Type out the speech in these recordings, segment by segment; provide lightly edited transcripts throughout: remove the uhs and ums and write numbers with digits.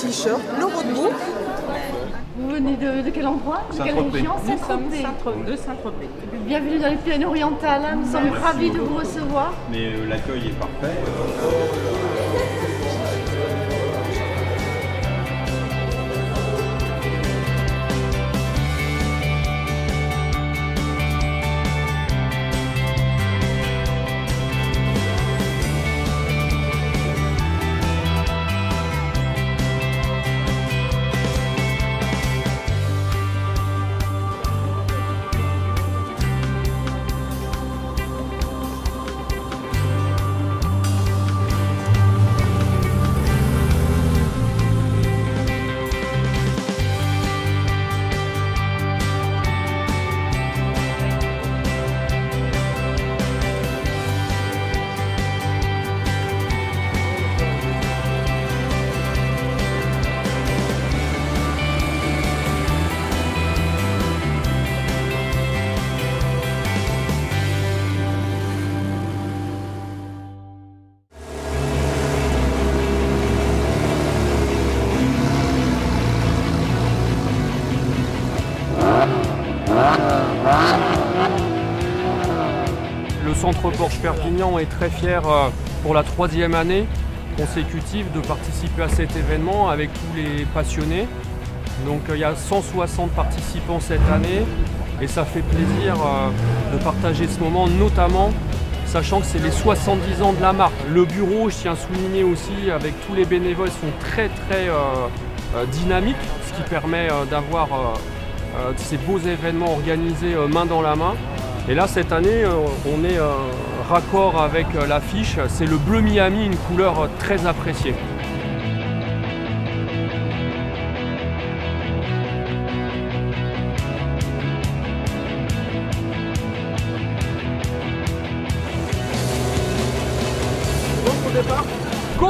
t-shirt, le roadbook. Vous venez de quel endroit? De quelle région? De Saint-Tropez. Bienvenue dans les Pyrénées-Orientales, nous sommes ravis de vous recevoir. Mais l'accueil est parfait. Le centre Porsche Perpignan est très fier pour la 3e année consécutive de participer à cet événement avec tous les passionnés. Donc il y a 160 participants cette année et ça fait plaisir de partager ce moment, notamment sachant que c'est les 70 ans de la marque. Le bureau, je tiens à souligner aussi, avec tous les bénévoles, sont très dynamiques, ce qui permet d'avoir ces beaux événements organisés main dans la main. Et là, cette année, on est raccord avec l'affiche. C'est le bleu Miami, une couleur très appréciée. Bon pour le départ. Go!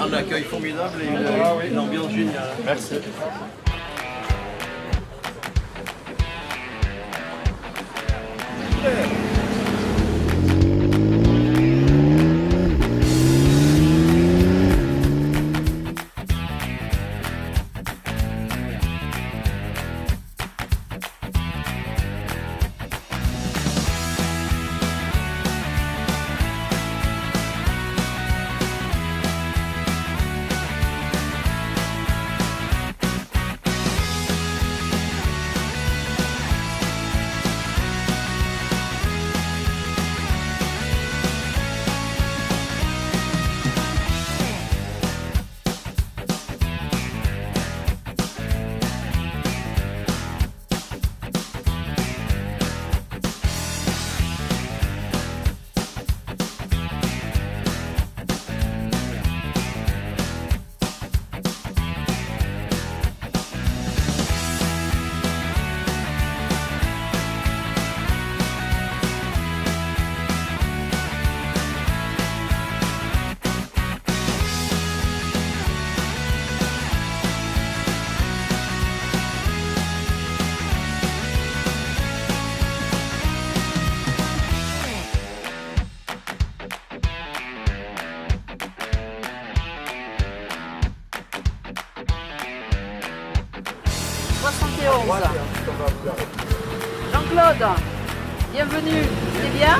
Un accueil formidable et une ambiance géniale. Merci. séance. Jean-Claude, bienvenue. C'est bien?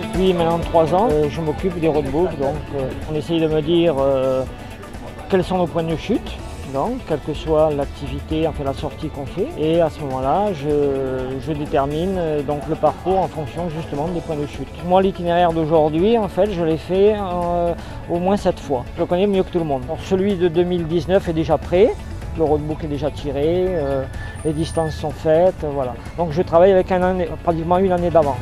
Depuis maintenant 3 ans, je m'occupe des roadbooks, donc on essaye de me dire quels sont nos points de chute, donc quelle que soit l'activité, enfin la sortie qu'on fait, et à ce moment-là, je détermine donc le parcours en fonction justement des points de chute. Moi, l'itinéraire d'aujourd'hui, en fait, je l'ai fait au moins 7 fois. Je le connais mieux que tout le monde. Alors, celui de 2019 est déjà prêt. Le roadbook est déjà tiré, les distances sont faites, voilà. Donc je travaille avec pratiquement une année d'avance.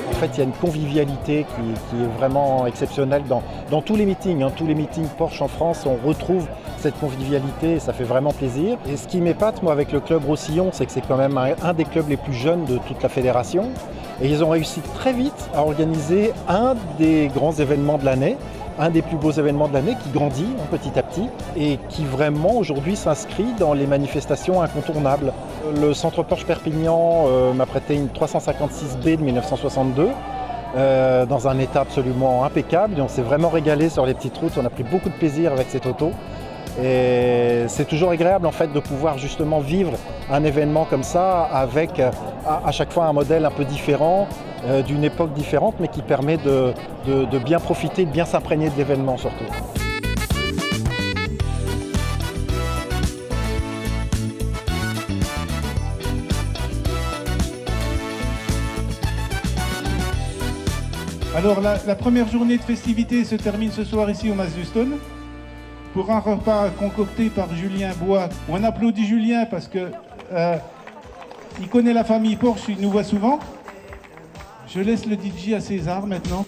En fait, il y a une convivialité qui est vraiment exceptionnelle dans tous les meetings. Tous les meetings Porsche en France, on retrouve cette convivialité et ça fait vraiment plaisir. Et ce qui m'épate, moi, avec le club Roussillon, c'est que c'est quand même un des clubs les plus jeunes de toute la fédération. Et ils ont réussi très vite à organiser un des grands événements de l'année, un des plus beaux événements de l'année qui grandit petit à petit et qui vraiment aujourd'hui s'inscrit dans les manifestations incontournables. Le centre Porsche Perpignan m'a prêté une 356B de 1962 dans un état absolument impeccable et on s'est vraiment régalé sur les petites routes, on a pris beaucoup de plaisir avec cette auto. Et c'est toujours agréable en fait de pouvoir justement vivre un événement comme ça avec à chaque fois un modèle un peu différent, d'une époque différente, mais qui permet de bien profiter, de bien s'imprégner de l'événement surtout. Alors la première journée de festivité se termine ce soir ici au Mas-Houston pour un repas concocté par Julien Bois. On applaudit Julien parce que Il connaît la famille Porsche, il nous voit souvent. Je laisse le DJ à César maintenant.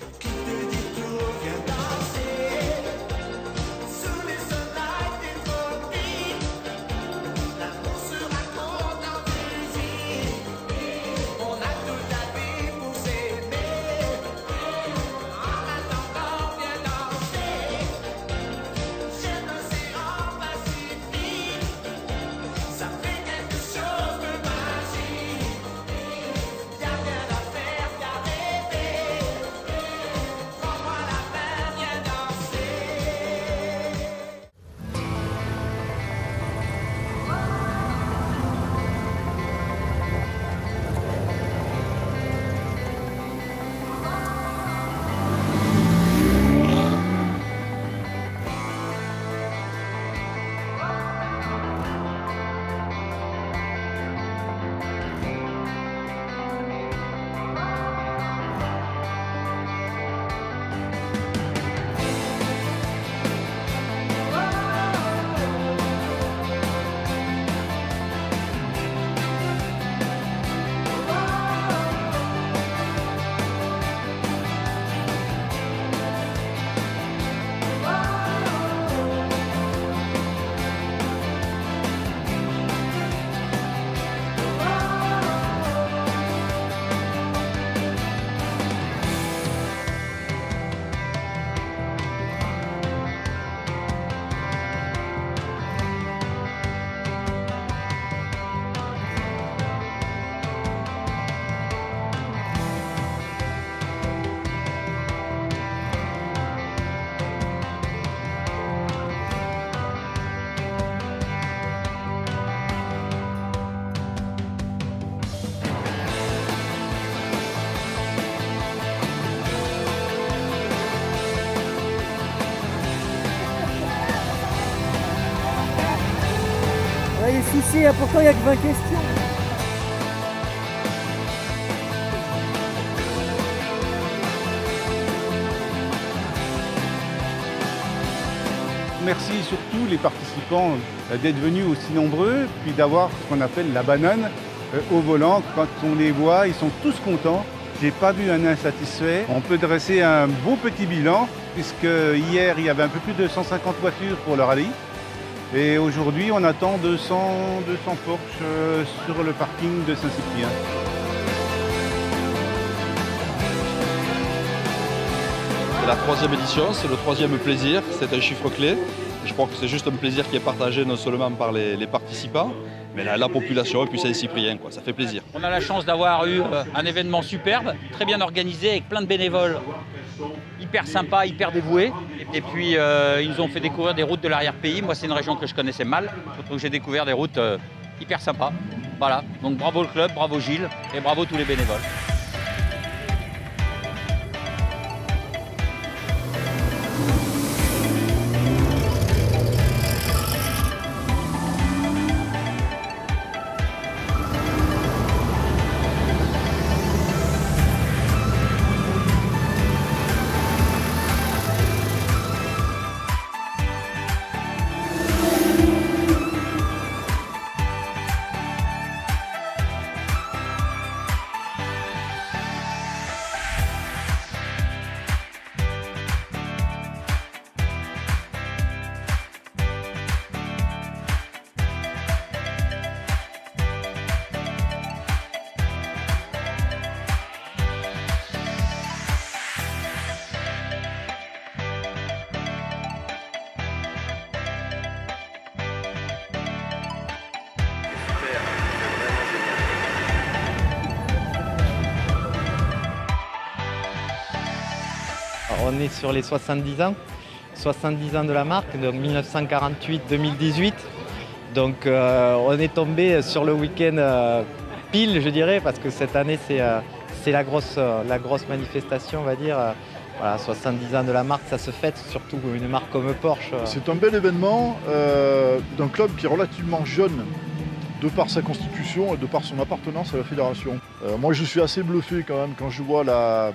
Les soucis, pourtant il n'y a que 20 questions. Merci surtout les participants d'être venus aussi nombreux, puis d'avoir ce qu'on appelle la banane au volant. Quand on les voit, ils sont tous contents. J'ai pas vu un insatisfait. On peut dresser un beau petit bilan, puisque hier il y avait un peu plus de 150 voitures pour le rallye. Et aujourd'hui, on attend 200 Porsche sur le parking de Saint-Cyprien. C'est la 3e édition, c'est le 3e plaisir, c'est un chiffre clé. Je crois que c'est juste un plaisir qui est partagé non seulement par les participants, mais la population et puis Saint-Cyprien, ça fait plaisir. On a la chance d'avoir eu un événement superbe, très bien organisé, avec plein de bénévoles hyper sympas, hyper dévoués. Et puis ils nous ont fait découvrir des routes de l'arrière-pays. Moi, c'est une région que je connaissais mal, donc j'ai découvert des routes hyper sympas. Voilà, donc bravo le club, bravo Gilles et bravo tous les bénévoles. On est sur les 70 ans de la marque, donc 1948-2018. Donc on est tombé sur le week-end pile, je dirais, parce que cette année c'est la grosse manifestation, on va dire. Voilà, 70 ans de la marque, ça se fête, surtout une marque comme Porsche. C'est un bel événement d'un club qui est relativement jeune, de par sa constitution et de par son appartenance à la fédération. Moi je suis assez bluffé quand même quand je vois la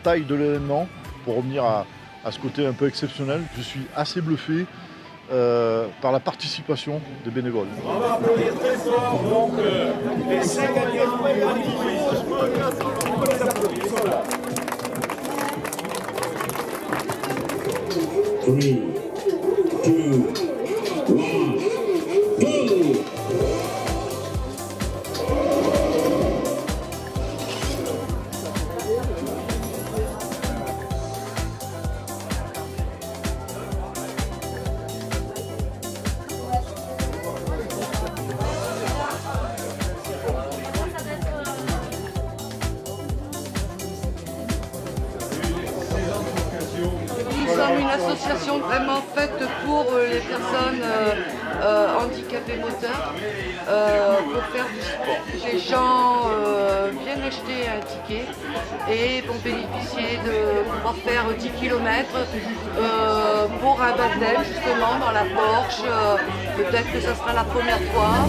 taille de l'événement, pour revenir à ce côté un peu exceptionnel. Je suis assez bluffé par la participation des bénévoles. On va applaudir très fort donc les 5 gagnants. On les applaudit, ils sont là. 3, 2, 1, go! Nous sommes une association vraiment faite pour les personnes handicapées moteurs, pour faire du sport. Les gens viennent acheter un ticket et vont bénéficier de pouvoir faire 10 km pour un baptême justement dans la Porsche. Peut-être que ce sera la première fois.